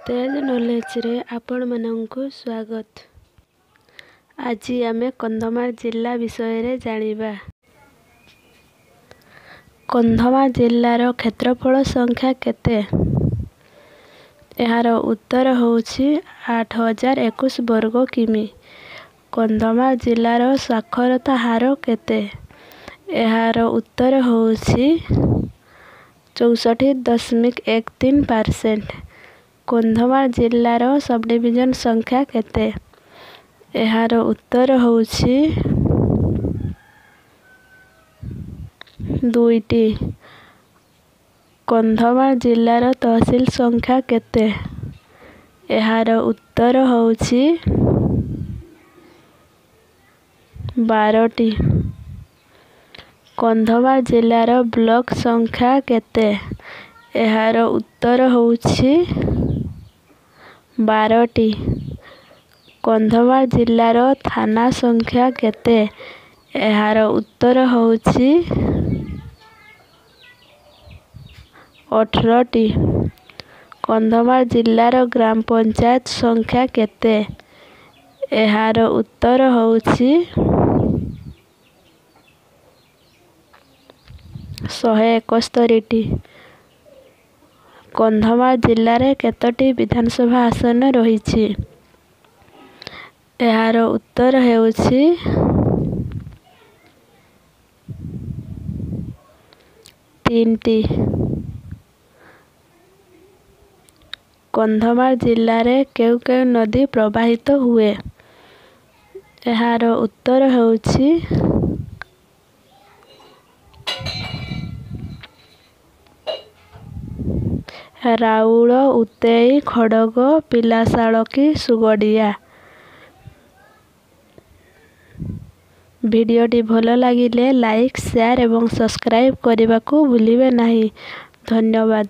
तेज knowledge रे आपण मानंकु स्वागत। आज आमे कंधमाल जिल्ला विषय रे जानिबा। कंधमाल जिल्लार क्षेत्रफल संख्या केते? एहार उत्तर होउछि 8021 वर्ग किमी। कंधमाल जिल्लार साक्षरता हार केते? एहार उत्तर होउछि 64.13%। कंधमाल जिल्लार सब डिविजन संख्या केते? एहार उत्तर होउछि 2टी। कंधमाल जिल्लार तहसील संख्या केते? एहार उत्तर होउछि 12टी। कंधमाल जिल्लार ब्लॉक संख्या केते? एहार उत्तर होउछि 12टी। कंधमाल जिल्लार थाना संख्या केते? एहार उत्तर होउछि 18टी। कंधमाल जिल्लार ग्राम पंचायत संख्या केते? एहार उत्तर होउछि 171टी। कंधमाल जिल्लारे केतोटी विधानसभा आसन रहिछि? एहार उत्तर हेउछि 3टी। कंधमाल जिल्लारे केउ केउ नदी प्रवाहित हुए? एहार उत्तर हेउछि राउळ, उतेई, खडग, पिलाशाଳकी, सुगडिया। भिडियोटी भलो लागिले लाइक, शेयर एवं सब्सक्राइब करने को भूलिबे नहीं। धन्यवाद।